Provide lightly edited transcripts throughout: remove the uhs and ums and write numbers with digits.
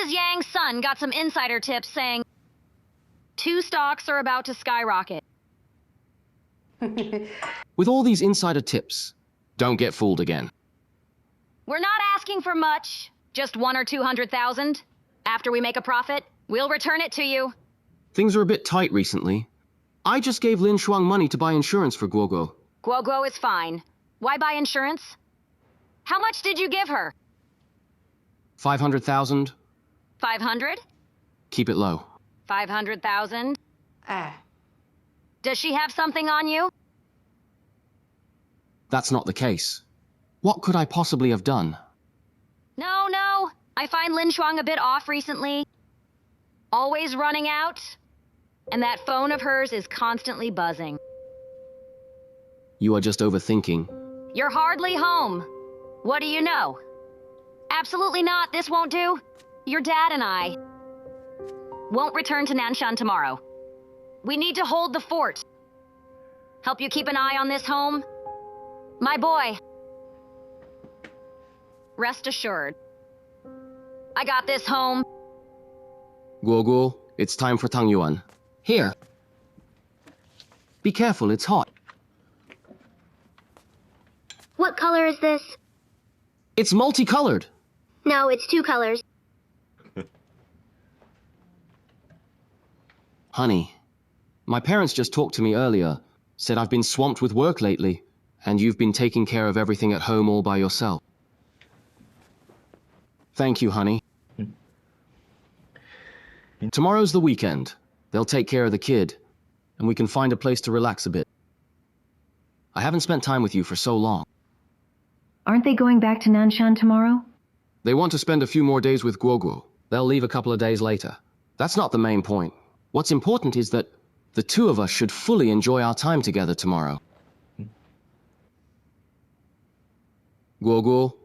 Mrs. Yang's son got some insider tips saying 2 stocks are about to skyrocket. With all these insider tips, don't get fooled again. We're not asking for much, just 100 or 200,000. After we make a profit, we'll return it to you. Things are a bit tight recently. I just gave Lin Shuang money to buy insurance for Guoguo. Guoguo is fine. Why buy insurance? How much did you give her? 500,000. 500? Keep it low. 500,000? Does she have something on you? That's not the case. What could I possibly have done? No. I find Lin Shuang a bit off recently. Always running out. And that phone of hers is constantly buzzing. You are just overthinking. You're hardly home. What do you know? Absolutely not, this won't do. Your dad and I won't return to Nanshan tomorrow. We need to hold the fort. Help you keep an eye on this home? My boy. Rest assured. I got this home. Guoguo, it's time for Tang Yuan. Here. Be careful, it's hot. What color is this? It's multicolored. No, it's 2 colors. Honey, my parents just talked to me earlier, said I've been swamped with work lately, and you've been taking care of everything at home all by yourself. Thank you, honey. Tomorrow's the weekend. They'll take care of the kid, and we can find a place to relax a bit. I haven't spent time with you for so long. Aren't they going back to Nanshan tomorrow? They want to spend a few more days with Guoguo. They'll leave a couple of days later. That's not the main point. What's important is that the 2 of us should fully enjoy our time together tomorrow. Guoguo,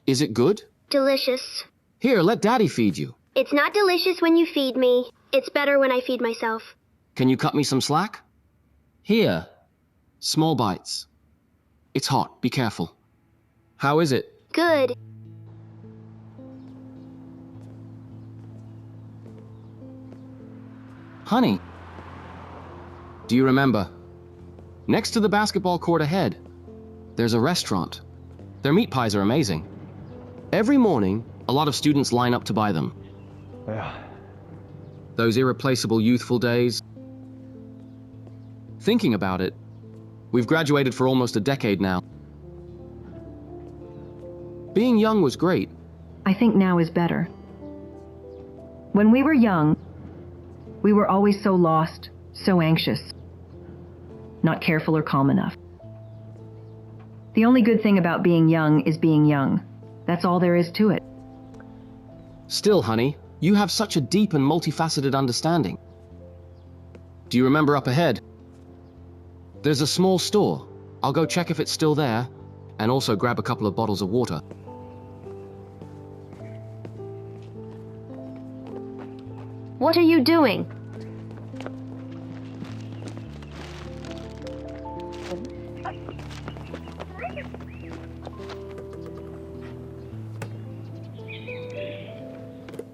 is it good? Delicious. Here, let Daddy feed you. It's not delicious when you feed me. It's better when I feed myself. Can you cut me some slack? Here. Small bites. It's hot, be careful. How is it? Good. Honey, do you remember? Next to the basketball court ahead, there's a restaurant. Their meat pies are amazing. Every morning, a lot of students line up to buy them. Yeah. Those irreplaceable youthful days. Thinking about it, we've graduated for almost a decade now. Being young was great. I think now is better. When we were young, we were always so lost, so anxious, not careful or calm enough. The only good thing about being young is being young. That's all there is to it. Still, honey, you have such a deep and multifaceted understanding. Do you remember up ahead? There's a small store. I'll go check if it's still there, and also grab a couple of bottles of water. What are you doing?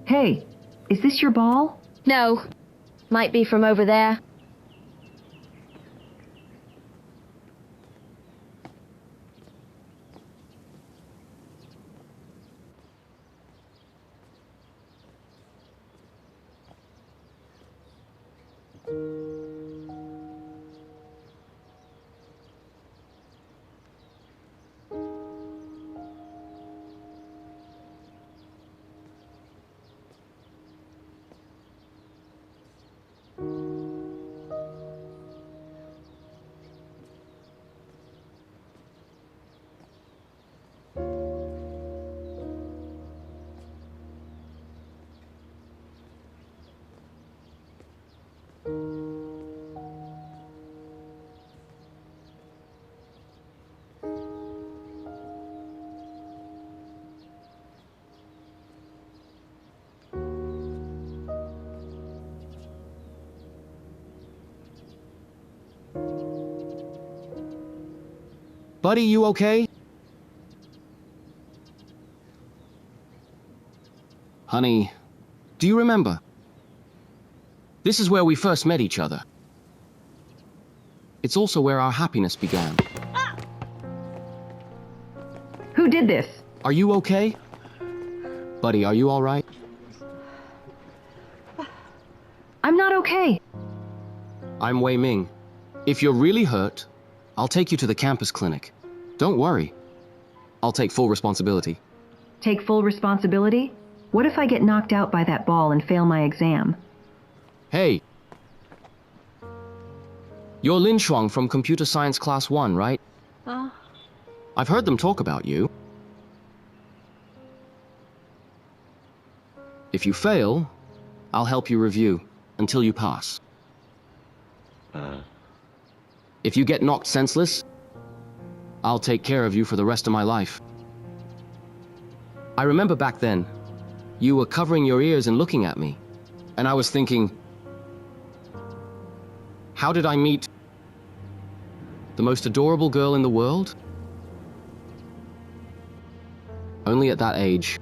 Hey, is this your ball? No. Might be from over there. Buddy, you okay? Honey, Do you remember? This is where we first met each other. It's also where our happiness began. Who did this? Are you okay? Buddy, are you all right? I'm not okay. I'm Wei Ming. If you're really hurt, I'll take you to the campus clinic. Don't worry. I'll take full responsibility. Take full responsibility? What if I get knocked out by that ball and fail my exam? Hey. You're Lin Shuang from Computer Science Class 1, right? I've heard them talk about you. If you fail, I'll help you review until you pass. If you get knocked senseless, I'll take care of you for the rest of my life. I remember back then, you were covering your ears and looking at me, and I was thinking, how did I meet the most adorable girl in the world? Only at that age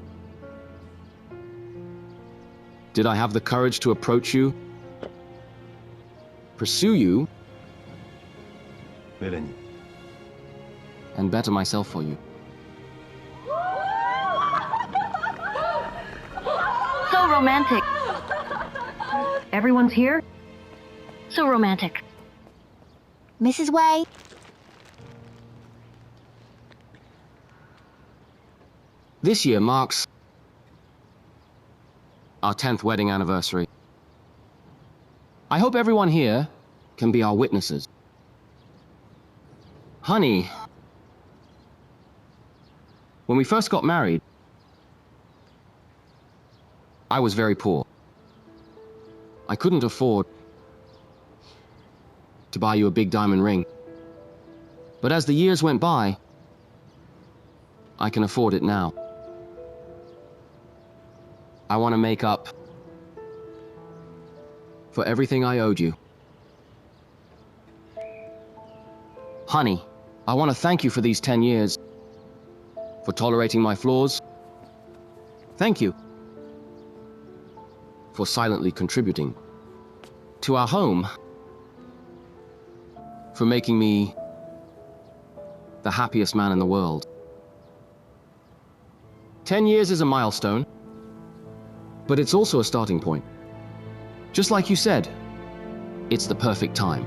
did I have the courage to approach you, pursue you, and better myself for you. So romantic. Everyone's here? So romantic. Mrs. Wei? This year marks our 10th wedding anniversary. I hope everyone here can be our witnesses. Honey, when we first got married, I was very poor. I couldn't afford to buy you a big diamond ring. But as the years went by, I can afford it now. I want to make up for everything I owed you. Honey, I want to thank you for these 10 years, for tolerating my flaws. Thank you for silently contributing to our home, for making me the happiest man in the world. 10 years is a milestone, but it's also a starting point. Just like you said, it's the perfect time.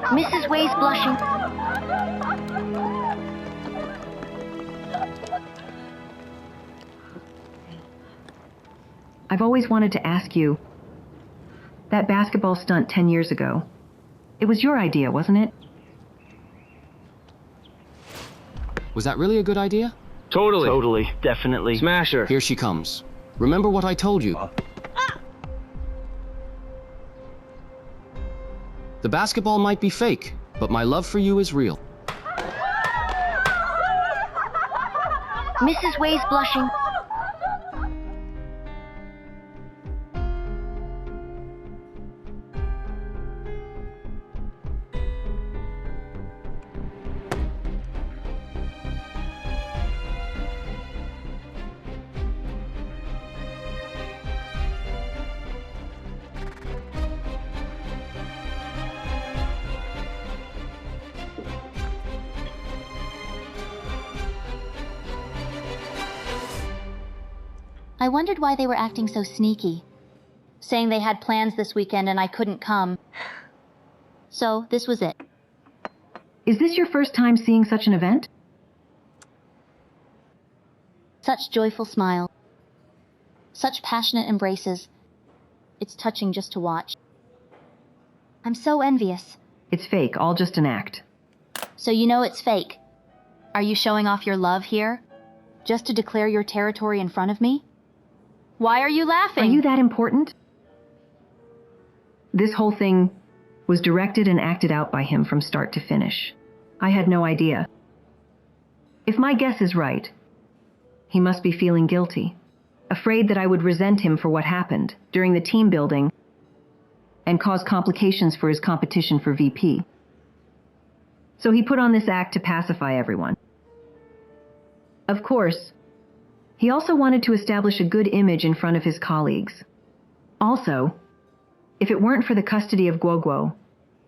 Mrs. Wei's blushing. I've always wanted to ask you, that basketball stunt 10 years ago, it was your idea, wasn't it? Was that really a good idea? Totally. Definitely. Smash her. Here she comes. Remember what I told you. The basketball might be fake, but my love for you is real. Mrs. Wei's blushing. I wondered why they were acting so sneaky, saying they had plans this weekend and I couldn't come. So this was it. Is this your first time seeing such an event? Such joyful smiles. Such passionate embraces. It's touching just to watch. I'm so envious. It's fake, all just an act. So you know it's fake. Are you showing off your love here? Just to declare your territory in front of me? Why are you laughing? Are you that important? This whole thing was directed and acted out by him from start to finish. I had no idea. If my guess is right, he must be feeling guilty, afraid that I would resent him for what happened during the team building and cause complications for his competition for VP. So he put on this act to pacify everyone. Of course, he also wanted to establish a good image in front of his colleagues. Also, if it weren't for the custody of Guoguo,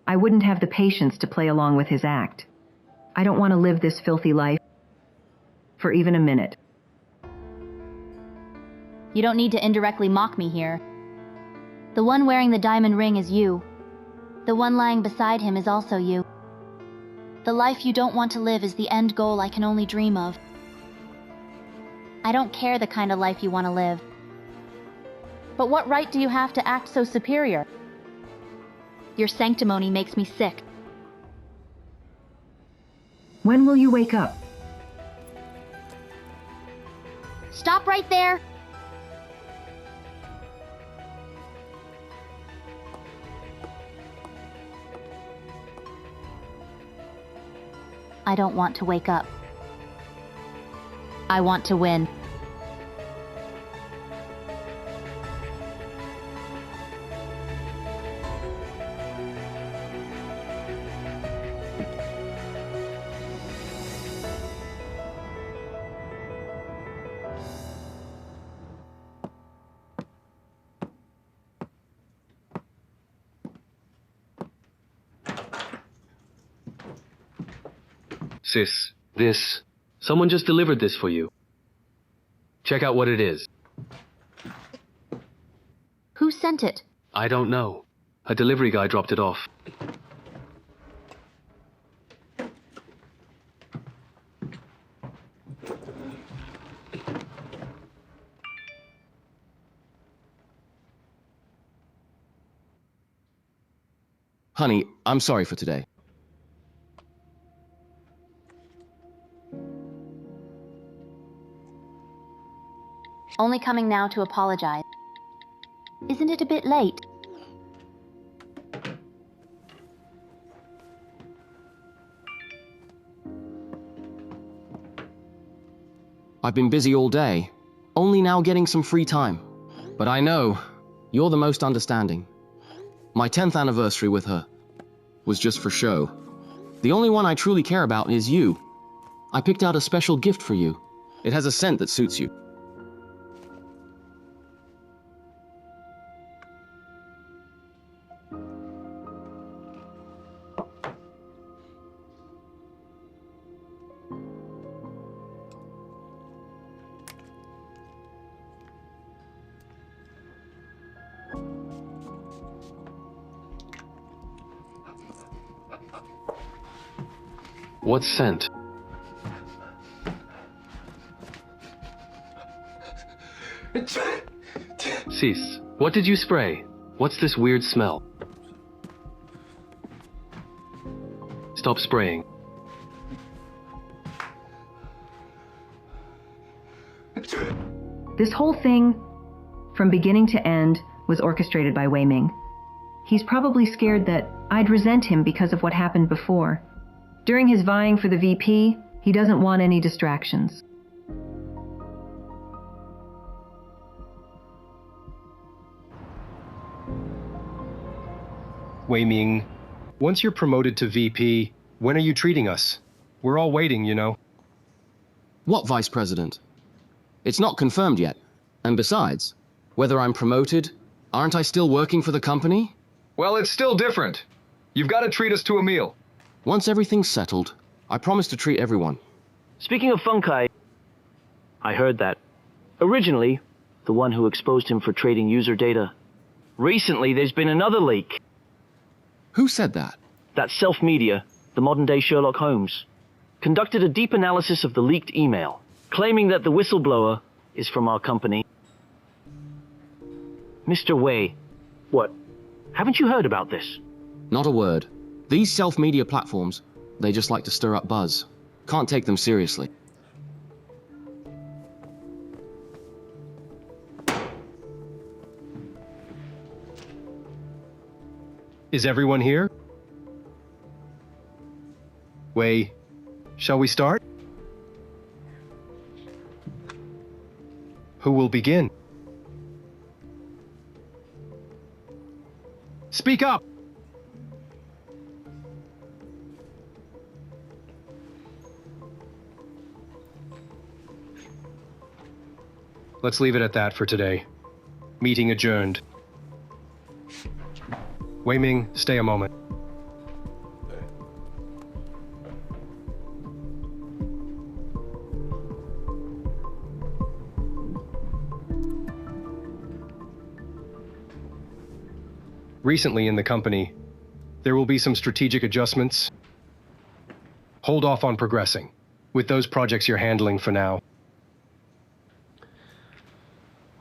I wouldn't have the patience to play along with his act. I don't want to live this filthy life for even a minute. You don't need to indirectly mock me here. The one wearing the diamond ring is you. The one lying beside him is also you. The life you don't want to live is the end goal I can only dream of. I don't care the kind of life you want to live. But what right do you have to act so superior? Your sanctimony makes me sick. When will you wake up? Stop right there! I don't want to wake up. I want to win. Sis, this... Someone just delivered this for you. Check out what it is. Who sent it? I don't know. A delivery guy dropped it off. Honey, I'm sorry for today. Only coming now to apologize. Isn't it a bit late? I've been busy all day, only now getting some free time. But I know you're the most understanding. My 10th anniversary with her was just for show. The only one I truly care about is you. I picked out a special gift for you. It has a scent that suits you. What scent? Sis, what did you spray? What's this weird smell? Stop spraying. This whole thing, from beginning to end, was orchestrated by Wei Ming. He's probably scared that I'd resent him because of what happened before. During his vying for the VP, he doesn't want any distractions. Wei Ming, once you're promoted to VP, when are you treating us? We're all waiting, you know. What vice president? It's not confirmed yet. And besides, whether I'm promoted, aren't I still working for the company? Well, it's still different. You've got to treat us to a meal. Once everything's settled, I promise to treat everyone. Speaking of Funkai, I heard that. Originally, the one who exposed him for trading user data. Recently, there's been another leak. Who said that? That self-media, the modern-day Sherlock Holmes, conducted a deep analysis of the leaked email, claiming that the whistleblower is from our company. Mr. Wei, what? Haven't you heard about this? Not a word. These self-media platforms, they just like to stir up buzz. Can't take them seriously. Is everyone here? Wei, shall we start? Who will begin? Speak up! Let's leave it at that for today. Meeting adjourned. Wei Ming, stay a moment. Recently in the company, there will be some strategic adjustments. Hold off on progressing with those projects you're handling for now.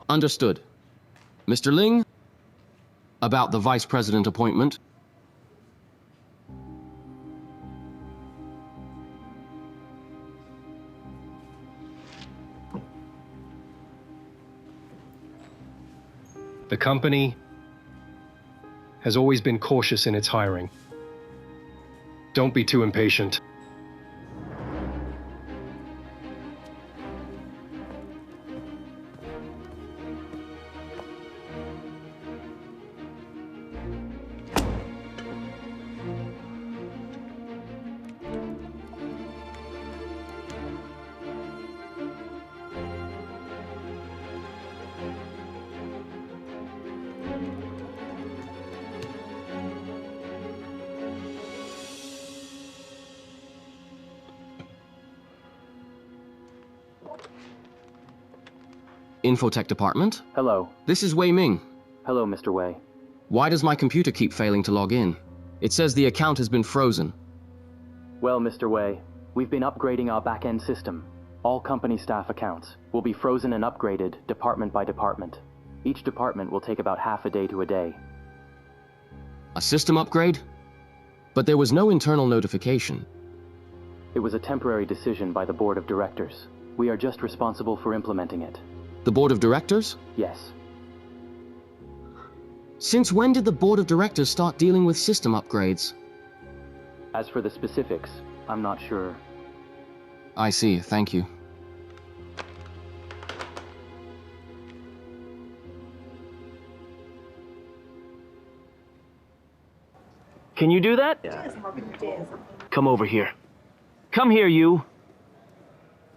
Understood. Mr. Ling, about the vice president appointment. The company has always been cautious in its hiring. Don't be too impatient. Infotech department? Hello. This is Wei Ming. Hello, Mr. Wei. Why does my computer keep failing to log in? It says the account has been frozen. Well, Mr. Wei, we've been upgrading our back-end system. All company staff accounts will be frozen and upgraded department by department. Each department will take about half a day to a day. A system upgrade? But there was no internal notification. It was a temporary decision by the board of directors. We are just responsible for implementing it. The board of directors? Yes. Since when did the board of directors start dealing with system upgrades? As for the specifics, I'm not sure. I see, thank you. Can you do that? Come over here. Come here, you.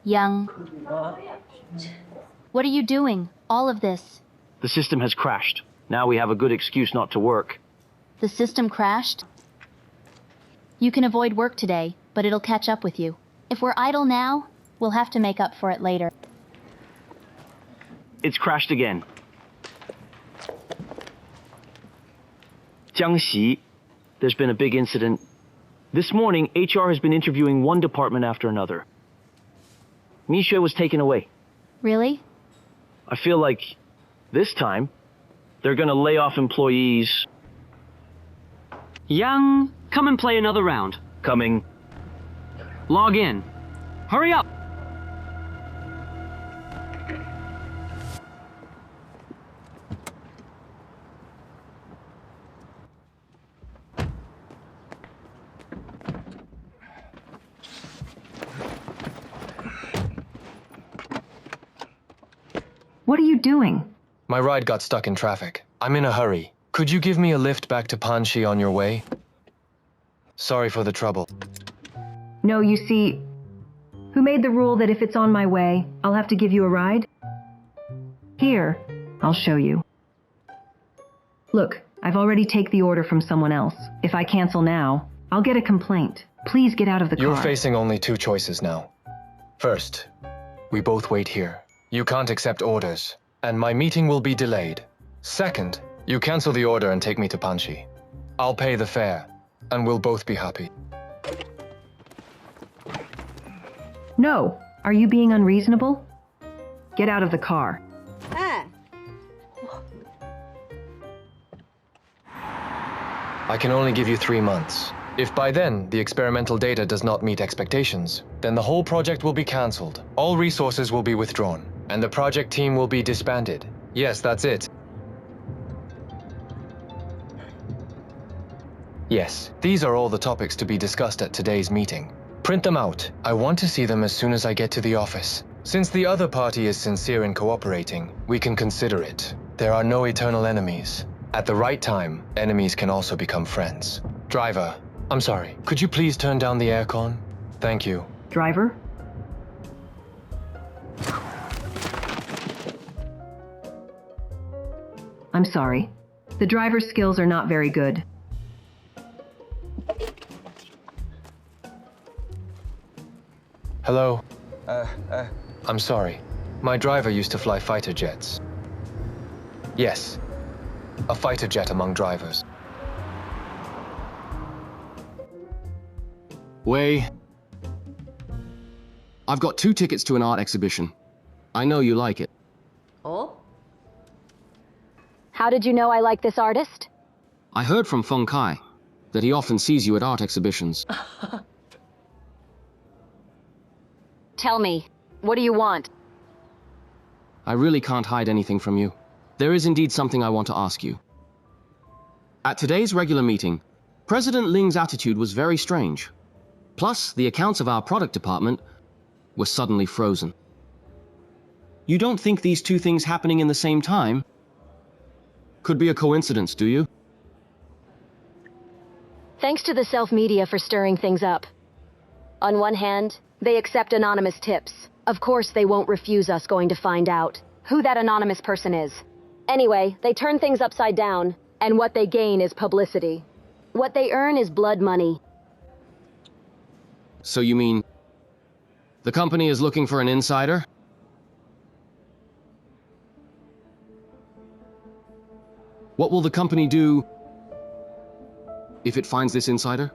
Young. What are you doing? All of this. The system has crashed. Now we have a good excuse not to work. The system crashed? You can avoid work today, but it'll catch up with you. If we're idle now, we'll have to make up for it later. It's crashed again. Jiang Xi, there's been a big incident. This morning, HR has been interviewing one department after another. Mistress was taken away. Really? I feel like this time, they're gonna lay off employees. Young, come and play another round. Coming. Log in. Hurry up! What are you doing? My ride got stuck in traffic. I'm in a hurry. Could you give me a lift back to Panxi on your way? Sorry for the trouble. No, you see, who made the rule that if it's on my way, I'll have to give you a ride? Here, I'll show you. Look, I've already taken the order from someone else. If I cancel now, I'll get a complaint. Please get out of the car. You're facing only two choices now. First, we both wait here. You can't accept orders, and my meeting will be delayed. Second, you cancel the order and take me to Panxi. I'll pay the fare, and we'll both be happy. No, are you being unreasonable? Get out of the car. I can only give you 3 months. If by then the experimental data does not meet expectations, then the whole project will be cancelled. All resources will be withdrawn, and the project team will be disbanded. Yes, that's it. Yes, these are all the topics to be discussed at today's meeting. Print them out. I want to see them as soon as I get to the office. Since the other party is sincere in cooperating, we can consider it. There are no eternal enemies. At the right time, enemies can also become friends. Driver, I'm sorry, could you please turn down the aircon? Thank you. Driver? I'm sorry. The driver's skills are not very good. Hello? I'm sorry. My driver used to fly fighter jets. Yes. A fighter jet among drivers. Wei, I've got 2 tickets to an art exhibition. I know you like it. Oh? How did you know I like this artist? I heard from Feng Kai that he often sees you at art exhibitions. Tell me, what do you want? I really can't hide anything from you. There is indeed something I want to ask you. At today's regular meeting, President Ling's attitude was very strange. Plus, the accounts of our product department were suddenly frozen. You don't think these 2 things happening in the same time could be a coincidence, do you? Thanks to the self-media for stirring things up. On one hand, they accept anonymous tips. Of course, they won't refuse us going to find out who that anonymous person is. Anyway, they turn things upside down, and what they gain is publicity. What they earn is blood money. So you mean the company is looking for an insider? What will the company do if it finds this insider?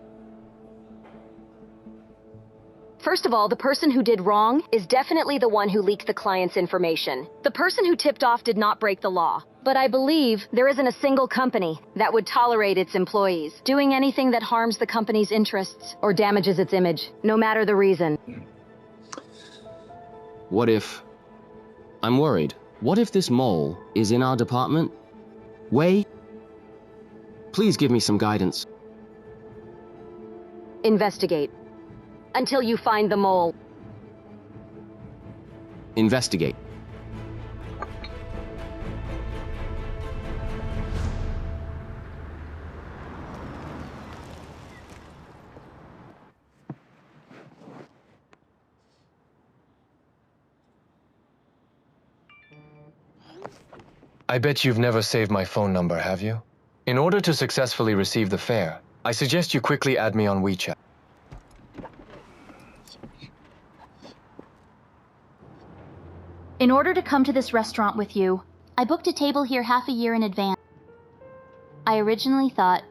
First of all, the person who did wrong is definitely the one who leaked the client's information. The person who tipped off did not break the law. But I believe there isn't a single company that would tolerate its employees doing anything that harms the company's interests or damages its image, no matter the reason. What if... I'm worried. What if this mole is in our department? Wei? Please give me some guidance. Investigate. Until you find the mole. Investigate. I bet you've never saved my phone number, have you? In order to successfully receive the fare, I suggest you quickly add me on WeChat. In order to come to this restaurant with you, I booked a table here half a year in advance. I originally thought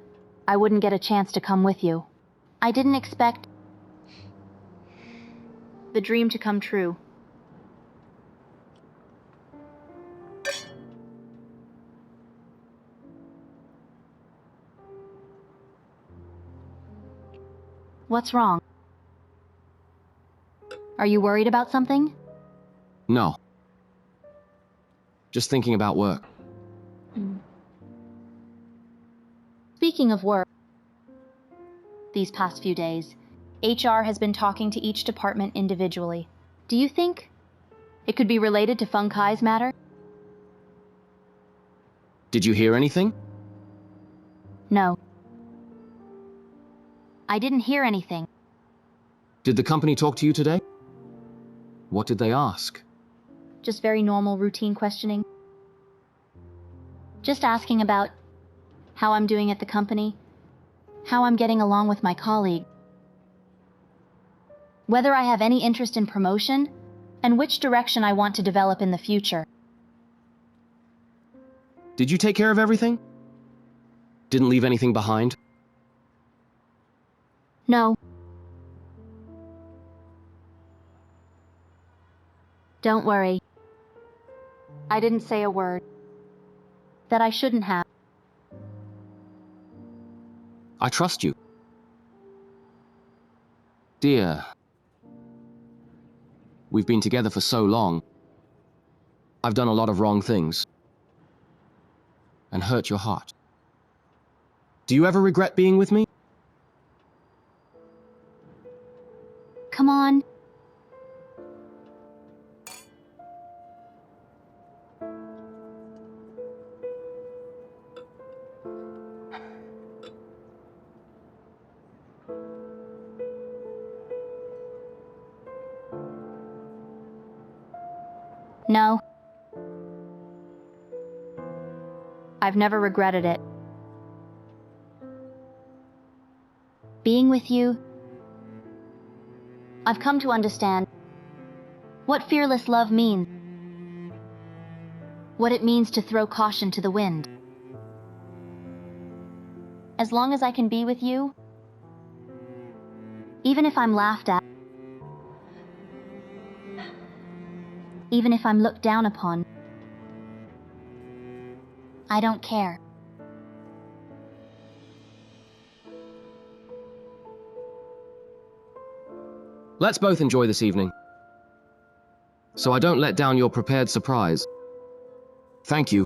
I wouldn't get a chance to come with you. I didn't expect the dream to come true. What's wrong? Are you worried about something? No. Just thinking about work. Speaking of work, these past few days, HR has been talking to each department individually. Do you think it could be related to Feng Kai's matter? Did you hear anything? No. I didn't hear anything. Did the company talk to you today? What did they ask? Just very normal routine questioning. Just asking about how I'm doing at the company, how I'm getting along with my colleague, whether I have any interest in promotion, and which direction I want to develop in the future. Did you take care of everything? Didn't leave anything behind? No. Don't worry. I didn't say a word that I shouldn't have. I trust you. Dear, we've been together for so long. I've done a lot of wrong things and hurt your heart. Do you ever regret being with me? Come on. No. I've never regretted it. Being with you, I've come to understand what fearless love means. What it means to throw caution to the wind. As long as I can be with you, even if I'm laughed at, even if I'm looked down upon, I don't care. Let's both enjoy this evening, so I don't let down your prepared surprise. Thank you.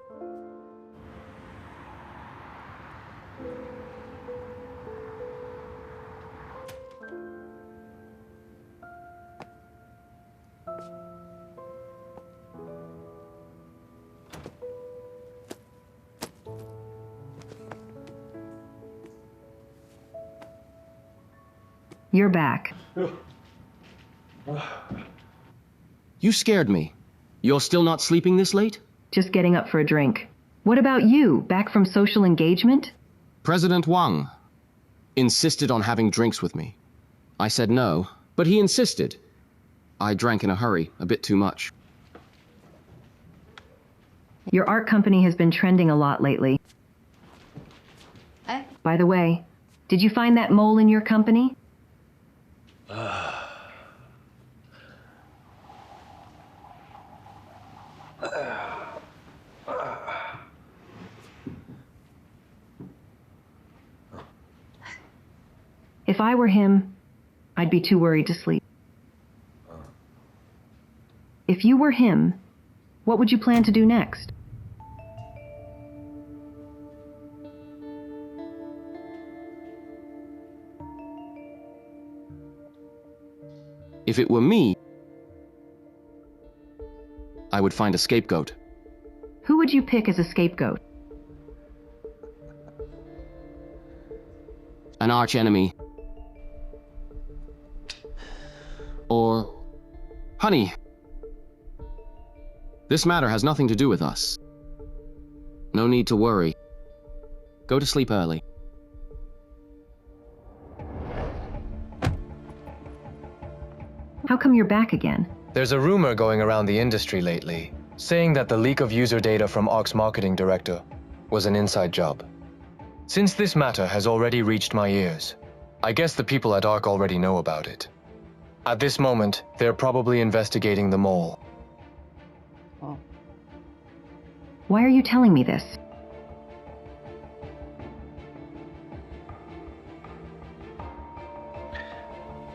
You're back. You scared me. You're still not sleeping this late? Just getting up for a drink. What about you? Back from social engagement? President Wang insisted on having drinks with me. I said no, but he insisted. I drank in a hurry, a bit too much. Your art company has been trending a lot lately. By the way, did you find that mole in your company? If I were him, I'd be too worried to sleep. If you were him, what would you plan to do next? If it were me, I would find a scapegoat. Who would you pick as a scapegoat? An archenemy. Or... Honey, this matter has nothing to do with us. No need to worry. Go to sleep early. How come you're back again? There's a rumor going around the industry lately, saying that the leak of user data from ARC's marketing director was an inside job. Since this matter has already reached my ears, I guess the people at ARC already know about it. At this moment, they're probably investigating the mole. Why are you telling me this?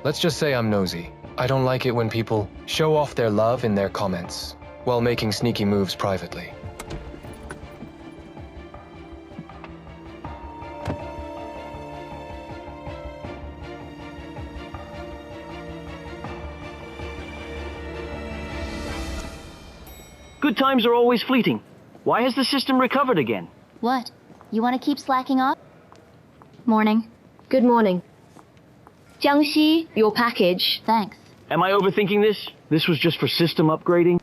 Let's just say I'm nosy. I don't like it when people show off their love in their comments, while making sneaky moves privately. Good times are always fleeting. Why has the system recovered again? What? You want to keep slacking off? Morning. Good morning. Jiang Xi, your package. Thanks. Am I overthinking this? This was just for system upgrading?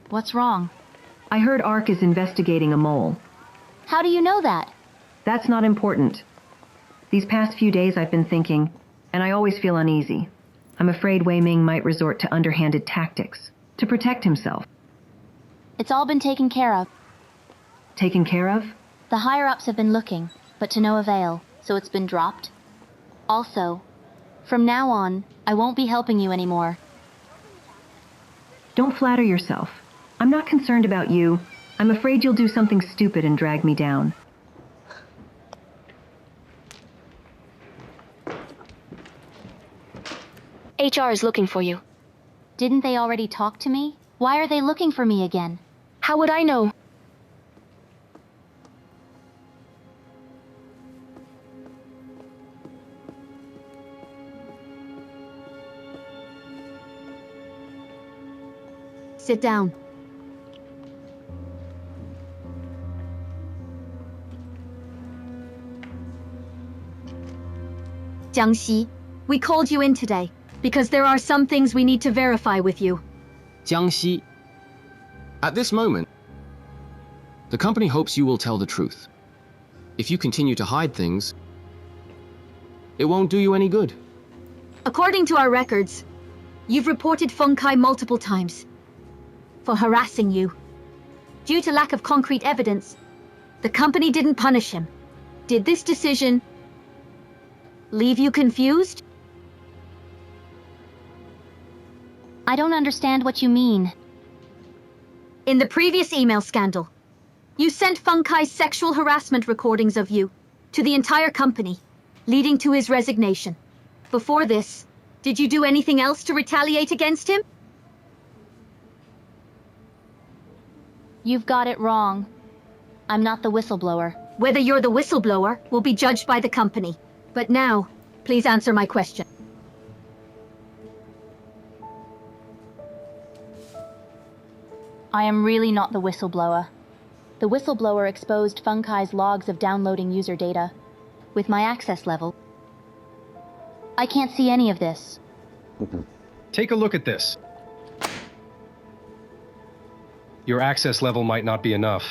What's wrong? I heard ARC is investigating a mole. How do you know that? That's not important. These past few days I've been thinking, and I always feel uneasy. I'm afraid Wei Ming might resort to underhanded tactics to protect himself. It's all been taken care of. Taken care of? The higher-ups have been looking, but to no avail, so it's been dropped. Also, from now on, I won't be helping you anymore. Don't flatter yourself. I'm not concerned about you. I'm afraid you'll do something stupid and drag me down. HR is looking for you. Didn't they already talk to me? Why are they looking for me again? How would I know? Sit down. Jiang Xi, we called you in today because there are some things we need to verify with you. Jiang Xi. At this moment, the company hopes you will tell the truth. If you continue to hide things, it won't do you any good. According to our records, you've reported Feng Kai multiple times for harassing you. Due to lack of concrete evidence, the company didn't punish him. Did this decision leave you confused? I don't understand what you mean. In the previous email scandal, you sent Feng Kai's sexual harassment recordings of you to the entire company, leading to his resignation. Before this, did you do anything else to retaliate against him? You've got it wrong. I'm not the whistleblower. Whether you're the whistleblower will be judged by the company. But now, please answer my question. I am really not the whistleblower. The whistleblower exposed Feng Kai's logs of downloading user data. With my access level, I can't see any of this. Take a look at this. Your access level might not be enough,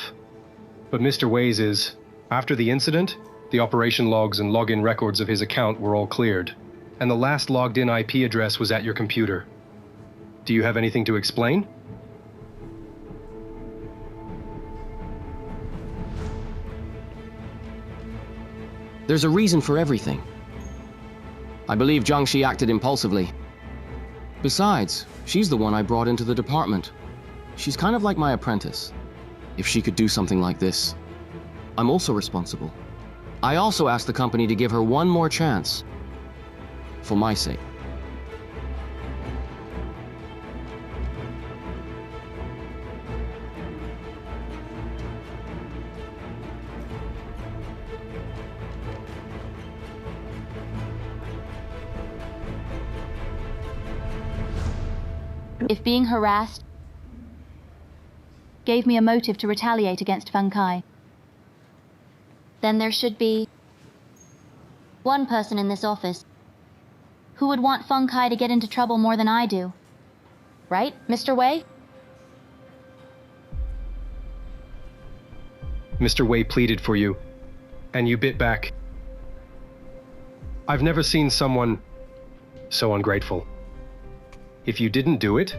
but Mr. Wei's is. After the incident, the operation logs and login records of his account were all cleared, and the last logged in IP address was at your computer. Do you have anything to explain? There's a reason for everything. I believe Zhang Xi acted impulsively. Besides, she's the one I brought into the department. She's kind of like my apprentice. If she could do something like this, I'm also responsible. I also asked the company to give her one more chance. For my sake. If being harassed gave me a motive to retaliate against Feng Kai, then there should be one person in this office who would want Feng Kai to get into trouble more than I do. Right, Mr. Wei? Mr. Wei pleaded for you, and you bit back. I've never seen someone so ungrateful. If you didn't do it,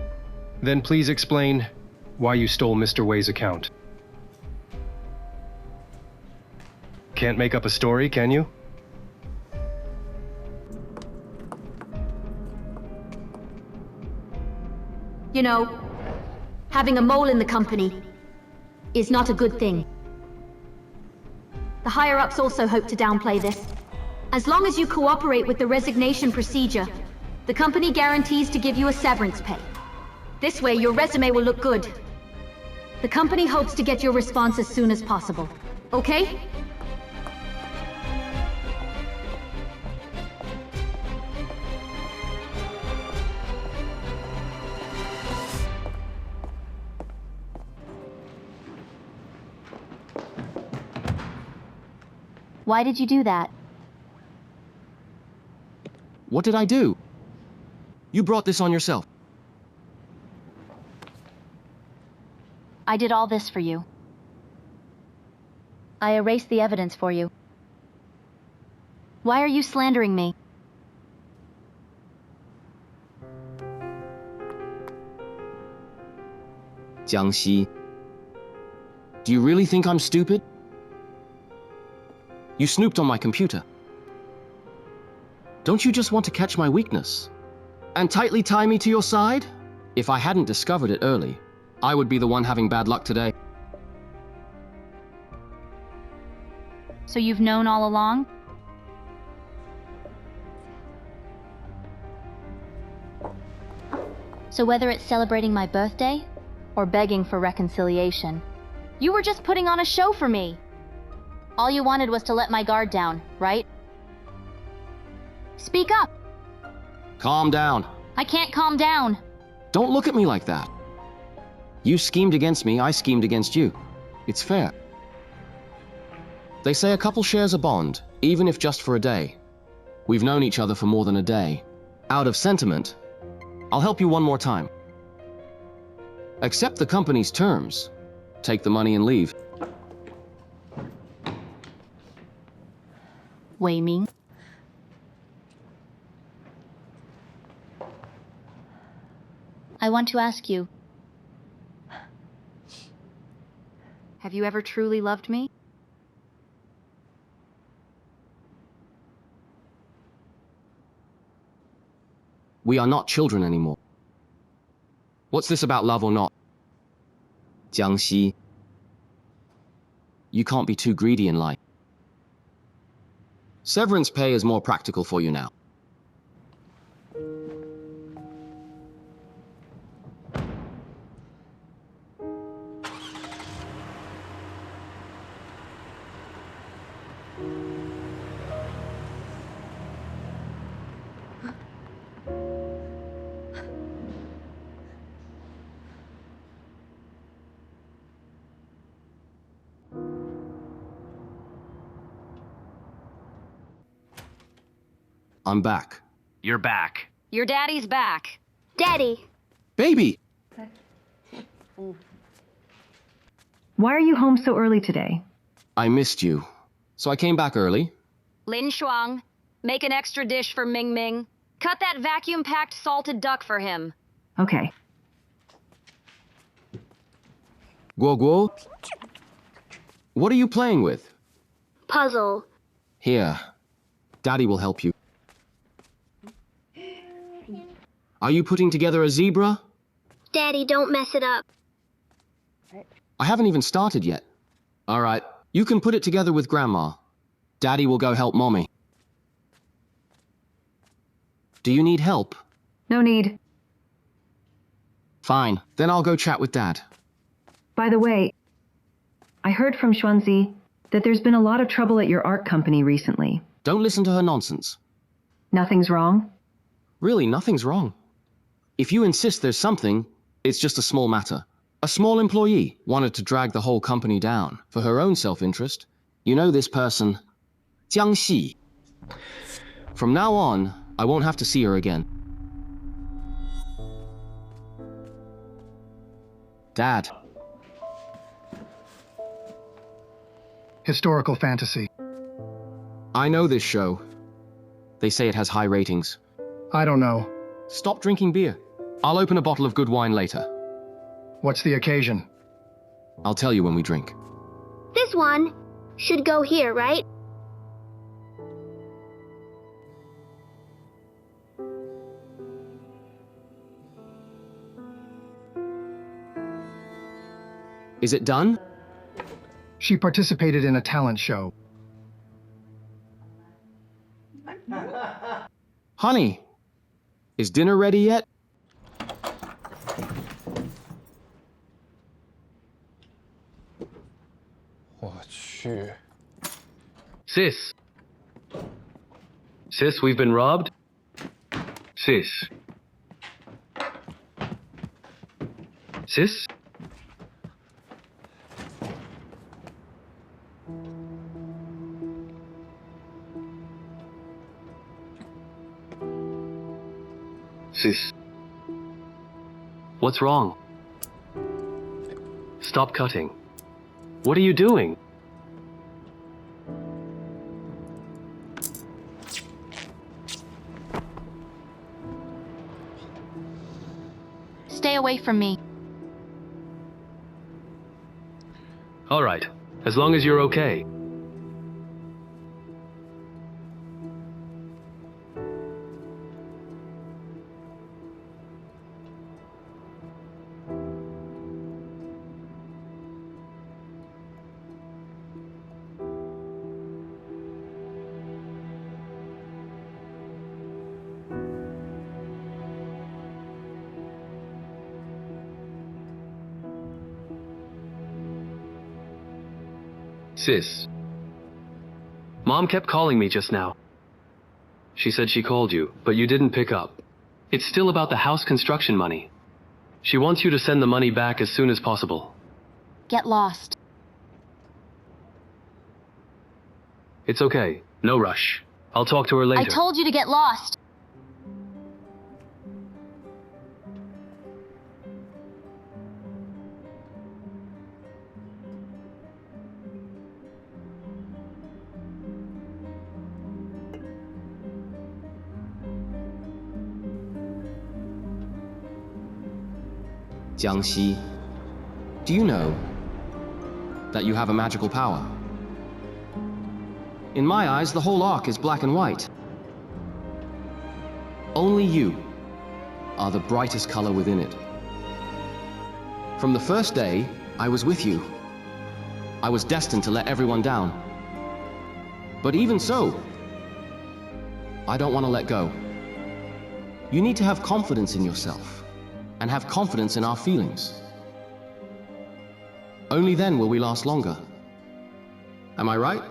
then please explain why you stole Mr. Wei's account. Can't make up a story, can you? You know, having a mole in the company is not a good thing. The higher-ups also hope to downplay this. As long as you cooperate with the resignation procedure, the company guarantees to give you a severance pay. This way, your resume will look good. The company hopes to get your response as soon as possible. Okay? Why did you do that? What did I do? You brought this on yourself. I did all this for you. I erased the evidence for you. Why are you slandering me? Jiang Xi, do you really think I'm stupid? You snooped on my computer. Don't you just want to catch my weakness? And tightly tie me to your side? If I hadn't discovered it early, I would be the one having bad luck today. So you've known all along? So whether it's celebrating my birthday, or begging for reconciliation, you were just putting on a show for me. All you wanted was to let my guard down, right? Speak up! Calm down. I can't calm down. Don't look at me like that. You schemed against me, I schemed against you. It's fair. They say a couple shares a bond, even if just for a day. We've known each other for more than a day. Out of sentiment, I'll help you one more time. Accept the company's terms. Take the money and leave. Wei Ming. I want to ask you. Have you ever truly loved me? We are not children anymore. What's this about love or not? Jiang Xi. You can't be too greedy in life. Severance pay is more practical for you now. I'm back. You're back. Your daddy's back. Daddy. Baby! Why are you home so early today? I missed you, so I came back early. Lin Shuang, make an extra dish for Ming Ming. Cut that vacuum-packed salted duck for him. Okay. Guo Guo? What are you playing with? Puzzle. Here. Daddy will help you. Are you putting together a zebra? Daddy, don't mess it up. I haven't even started yet. All right, you can put it together with Grandma. Daddy will go help Mommy. Do you need help? No need. Fine, then I'll go chat with Dad. By the way, I heard from Xuanzi that there's been a lot of trouble at your art company recently. Don't listen to her nonsense. Nothing's wrong? Really, nothing's wrong. If you insist there's something, it's just a small matter. A small employee wanted to drag the whole company down for her own self-interest. You know this person, Jiang Xi. From now on, I won't have to see her again. Dad. Historical fantasy. I know this show. They say it has high ratings. I don't know. Stop drinking beer. I'll open a bottle of good wine later. What's the occasion? I'll tell you when we drink. This one should go here, right? Is it done? She participated in a talent show. Honey, is dinner ready yet? Sis. Sis, we've been robbed? Sis. Sis? Sis. What's wrong? Stop cutting. What are you doing? Stay away from me. All right, as long as you're okay. Sis. Mom kept calling me just now. She said she called you, but you didn't pick up. It's still about the house construction money. She wants you to send the money back as soon as possible. Get lost. It's okay. No rush. I'll talk to her later. I told you to get lost. Jiang Xi, do you know that you have a magical power? In my eyes, the whole arc is black and white. Only you are the brightest color within it. From the first day, I was with you. I was destined to let everyone down. But even so, I don't want to let go. You need to have confidence in yourself, and have confidence in our feelings. Only then will we last longer. Am I right?